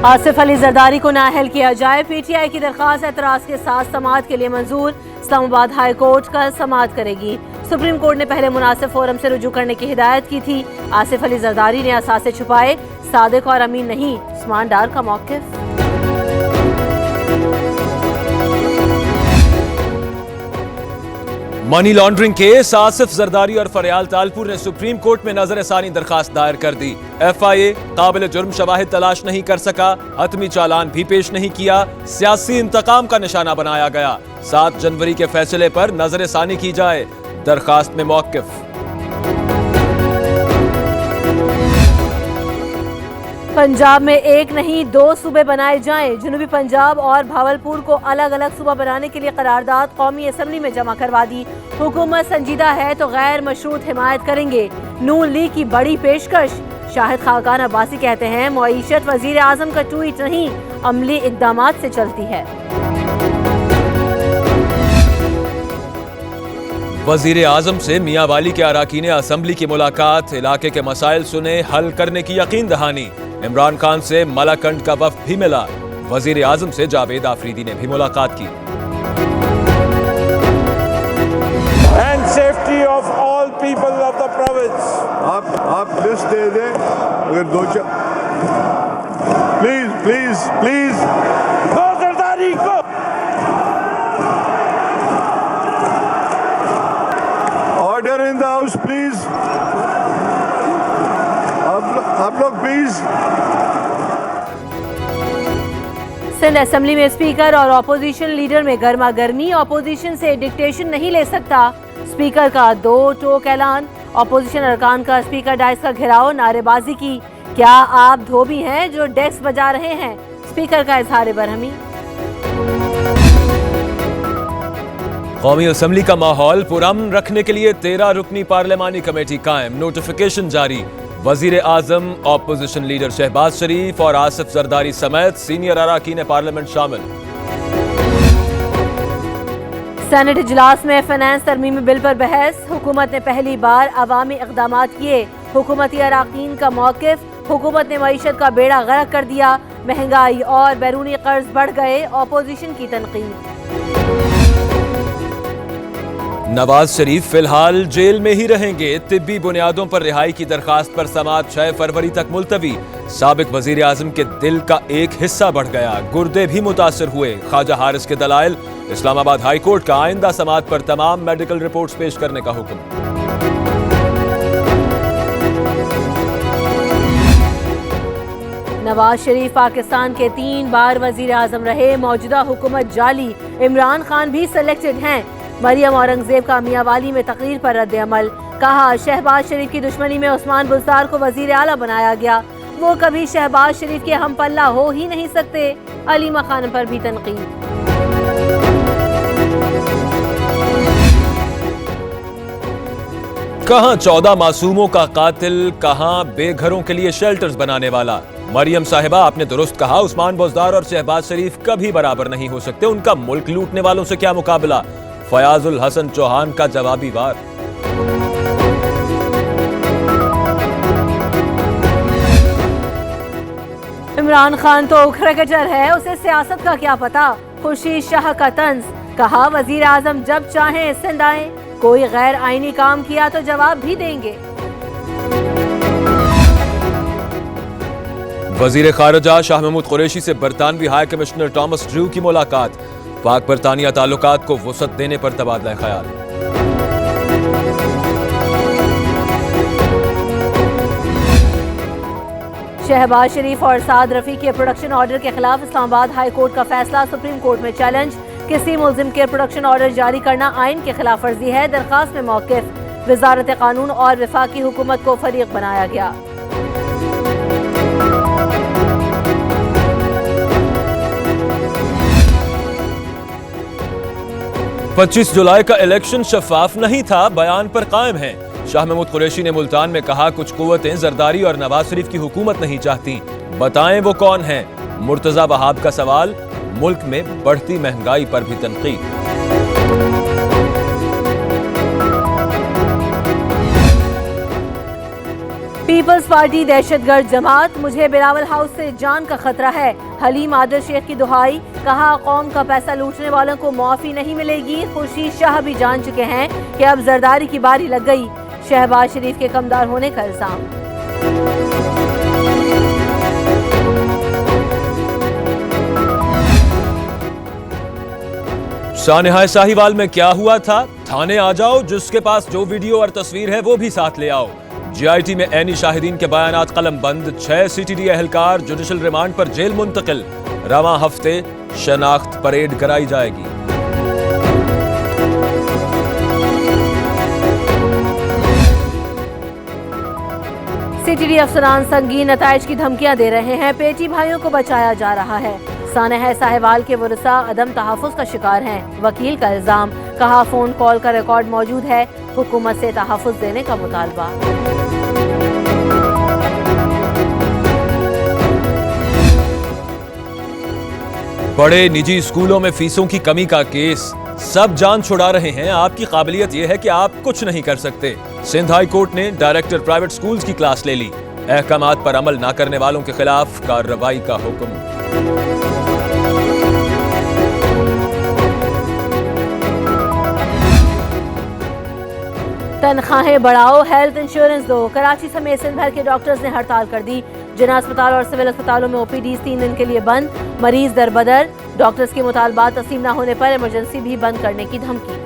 आसिफ अली जरदारी को नाअहल किया जाए। पीटीआई की दरखास्त एतराज के साथ समाअत के लिए मंजूर। इस्लामाबाद हाई कोर्ट कल समाअत करेगी। सुप्रीम कोर्ट ने पहले मुनासिब फोरम से रुजू करने की हिदायत की थी। आसिफ अली जरदारी ने असासे छुपाए, सादिक और अमीन नहीं, उस्मान डार का मौक़िफ़। Money laundering case, Asif Zardari और फरियाल तालपुर ने सुप्रीम कोर्ट में नजर-ए-सानी दरखास्त दायर कर दी। FIA काबिल जुर्म शवाहिद तलाश नहीं कर सका, हतमी चालान भी पेश नहीं किया, सियासी इंतकाम का निशाना बनाया गया। 7 जनवरी के फैसले पर नजर-ए-सानी की जाए, दरखास्त में मौक़िफ़। पंजाब में एक नहीं 2 सूबे बनाए जाएं। जनूबी पंजाब और भावलपुर को अलग अलग सूबा बनाने के लिए करारदाद कौमी असम्बली में जमा करवा दी। हुकूमत संजीदा है तो गैर मशरूत हिमायत करेंगे। नून लीग की बड़ी पेशकश। शाहिद खाकान अब्बासी कहते हैं मईशत वजीर आजम का ट्वीट नहीं, अमली इकदामात से चलती है। वजीर आजम से मियां वाली के अराकीन असम्बली की मुलाकात, इलाके के मसाइल सुने, हल करने की यकीन दहानी। इमरान खान से मलाकंड का वफ्द भी मिला। वजीर आजम से जावेद आफरीदी ने भी मुलाकात की। And safety of all people of the province. आप लिस्ट दे दें अगर दो प्लीज दो जरदारी को order in the house please. आप लोग प्लीज। सिंध असेंबली में स्पीकर और अपोजिशन लीडर में गर्मा गर्मी। अपोजिशन से डिक्टेशन नहीं ले सकता, स्पीकर का 2 टोक ऐलान। अपोजिशन अरकान का स्पीकर डाइस का घेराव, नारेबाजी की। क्या आप धोबी हैं जो डेस्क बजा रहे हैं? स्पीकर का इजहार बरहमी। कौमी असम्बली का माहौल पुरअमन रखने के लिए 13 रुकनी पार्लिमानी कमेटी कायम, नोटिफिकेशन जारी। वजीर आजम, अपोजिशन लीडर शहबाज शरीफ और आसिफ जरदारी समेत सीनियर अराकीन पार्लियामेंट शामिल। सेनेट इजलास में फाइनेंस तरमीमी बिल पर बहस। हुकूमत ने पहली बार अवामी इक़दामात किए। हुकूमती अराकीन का मौक़िफ़। हुकूमत ने मईशत का बेड़ा गर्क कर दिया, महंगाई और बैरूनी कर्ज बढ़ गए। अपोजिशन की तनकीद। नवाज शरीफ फिलहाल जेल में ही रहेंगे। तिब्बी बुनियादों पर रिहाई की दरखास्त पर समाअत 6 फरवरी तक मुलतवी। साबिक वजीर आजम के दिल का एक हिस्सा बढ़ गया, गुर्दे भी मुतासर हुए। ख्वाजा हारिस के दलाइल। इस्लामाबाद हाई कोर्ट का आइंदा समाअत पर तमाम मेडिकल रिपोर्ट्स पेश करने का हुक्म। नवाज शरीफ पाकिस्तान के 3 बार वजीर आजम रहे। मौजूदा हुकूमत जाली। इमरान खान भी सिलेक्टेड हैं। मरियम औरंगजेब का मियांवाली में तकरीर पर रद्द अमल। कहा शहबाज शरीफ की दुश्मनी में उस्मान बुज़दार को वजीर आला बनाया गया, वो कभी शहबाज शरीफ के हम पल्ला हो ही नहीं सकते। अलीमा खान पर भी तनकीद। कहां 14 मासूमों का कातिल, कहां बेघरों के लिए शेल्टर्स बनाने वाला। मरियम साहिबा, आपने दुरुस्त कहा, उस्मान बुज़दार और शहबाज शरीफ कभी बराबर नहीं हो सकते। उनका मुल्क लूटने वालों से क्या मुकाबला। फयाजुल हसन चौहान का जवाबी वार। इमरान खान तो क्रिकेटर है, उसे सियासत का क्या पता। खुर्शीद शाह का तंज। कहा वजीर आजम जब चाहें सिंध आए, कोई गैर आईनी काम किया तो जवाब भी देंगे। वजीर खारजा शाह महमूद कुरैशी से बरतानवी हाई कमिश्नर टॉमस ड्रू की मुलाकात। पाक बरतानिया ताल्लुकात को वुसअत देने पर तबादला ख्याल। शहबाज शरीफ और साद रफी के प्रोडक्शन ऑर्डर के खिलाफ इस्लामाबाद हाई कोर्ट का फैसला। सुप्रीम कोर्ट में चैलेंज। किसी मुल्जिम के प्रोडक्शन ऑर्डर जारी करना आइन के खिलाफ वर्जी है। दरखास्त में मौक़िफ़। वजारत कानून और वफाकी हुकूमत को फरीक बनाया गया। पच्चीस जुलाई का इलेक्शन शफाफ नहीं था, बयान पर कायम है। शाह महमूद कुरैशी ने मुल्तान में कहा कुछ कुव्वतें जरदारी और नवाज शरीफ की हुकूमत नहीं चाहती, बताएं वो कौन है। मुर्तजा वहाब का सवाल। मुल्क में बढ़ती महंगाई पर भी तनकीद। पीपल्स पार्टी दहशतगर्द जमात, मुझे बिलावल हाउस से जान का खतरा है। हलीम आदिल शेख की दुहाई, कहा कौम का पैसा लूटने वालों को मुआफी नहीं मिलेगी। खुर्शीद शाह भी जान चुके हैं कि अब जरदारी की बारी लग गई। शहबाज शरीफ के कमदार होने का इल्जाम। सानेहा साहिवाल में क्या हुआ था? थाने आ जाओ, जिसके पास जो वीडियो और तस्वीर है वो भी साथ ले आओ। जीआईटी में ऐनी शाहिदीन के बयानात कलम बंद, 6 सीटीडी एहलकार जुडिशल रिमांड पर जेल मुंतकिल। रवां हफ्ते शनाख्त परेड कराई जाएगी। सीटीडी अफसरान संगीन नताइज की धमकियां दे रहे हैं। पेटी भाइयों को बचाया जा रहा है। सानेहा साहिवाल के वरसा अदम तहफ़्फ़ुज़ का शिकार हैं। वकील का इल्जाम, कहा फोन कॉल का रिकॉर्ड मौजूद है। हुकूमत से तहफ़्फ़ुज़ देने का मुतालबा। बड़े निजी स्कूलों में फीसों की कमी का केस, सब जान छुड़ा रहे हैं। आपकी काबिलियत यह है कि आप कुछ नहीं कर सकते। सिंध हाई कोर्ट ने डायरेक्टर प्राइवेट स्कूल्स की क्लास ले ली। अहकामात पर अमल न करने वालों के खिलाफ कार्रवाई का हुक्म। तनख्वाहें बढ़ाओ, हेल्थ इंश्योरेंस दो। कराची समेत सिंध भर के डॉक्टर्स ने हड़ताल कर दी। जिना अस्पताल और सिविल अस्पतालों में ओपीडी 3 दिन के लिए बंद। मरीज दर बदर, डॉक्टर्स के मुतालबात तस्लीम न होने पर इमरजेंसी भी बंद करने की धमकी।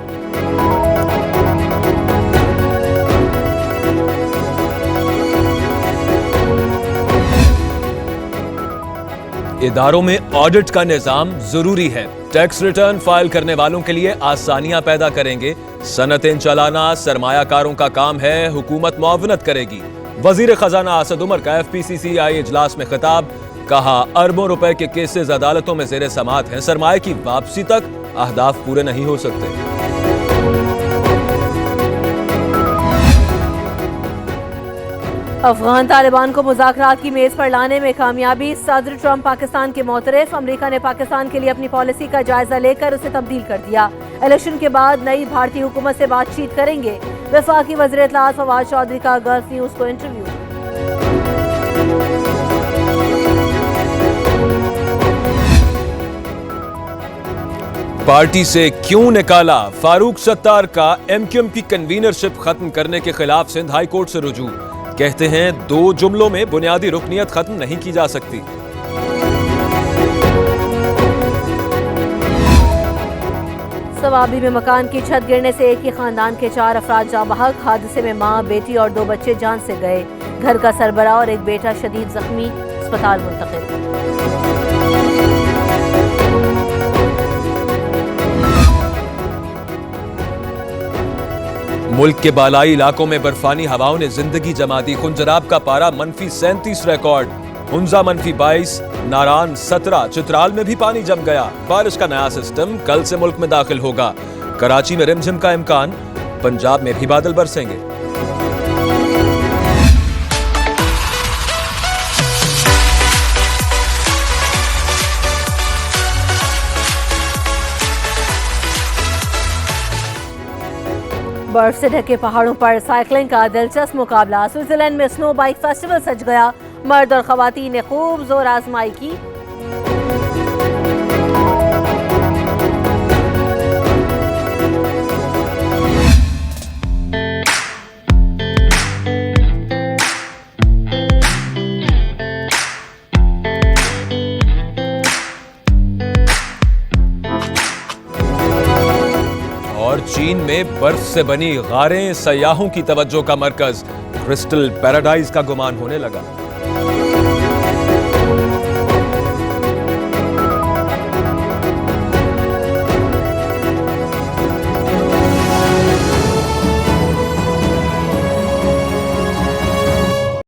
इदारों में ऑडिट का निजाम जरूरी है। टैक्स रिटर्न फाइल करने वालों के लिए आसानियां पैदा करेंगे। सनतें चलाना सरमायाकारों का काम है, हुकूमत मुआवनत करेगी। वजीर खजाना असद उमर का FPCCI इजलास में खिताब, कहा अरबों रुपए के केसेस अदालतों में ज़ेरे समात हैं। सरमाए की वापसी तक अहदाफ पूरे नहीं हो सकते। अफगान तालिबान को मुज़ाकरात की मेज पर लाने में कामयाबी। सदर ट्रंप पाकिस्तान के मोतरफ। अमेरिका ने पाकिस्तान के लिए अपनी पॉलिसी का जायजा लेकर उसे तब्दील कर दिया। इलेक्शन के बाद नई भारतीय हुकूमत से बातचीत करेंगे। वफाकी वज़ीर इत्तलात फवाद चौधरी का गल्फ न्यूज़ को इंटरव्यू। पार्टी से क्यों निकाला? फारूक सत्तार का MQM की कन्वीनरशिप खत्म करने के खिलाफ सिंध हाई कोर्ट से रुजू। कहते हैं 2 जुमलों में बुनियादी रुकनियत खत्म नहीं की जा सकती। सवाबी में मकान की छत गिरने से एक ही खानदान के 4 अफराद जाँ बहक। हादसे में मां, बेटी और 2 बच्चे जान से गए। घर का सरबराह और एक बेटा शदीद जख्मी, अस्पताल मुंतकिल। मुल्क के बालाई इलाकों में बर्फानी हवाओं ने जिंदगी जमा दी। खुंजराब का पारा -37 रिकॉर्ड। हुंजा -22, नारान 17। चित्राल में भी पानी जम गया। बारिश का नया सिस्टम कल से मुल्क में दाखिल होगा। कराची में रिमझिम का इम्कान, पंजाब में भी बादल बरसेंगे। बर्फ से ढके पहाड़ों पर साइकिलिंग का दिलचस्प मुकाबला। स्विट्जरलैंड में स्नो बाइक फेस्टिवल सज गया। मर्द और खवातीन ने खूब जोर आजमाई की। और चीन में बर्फ से बनी गारें सयाहों की तवज्जो का मरकज। क्रिस्टल पैराडाइज का गुमान होने लगा।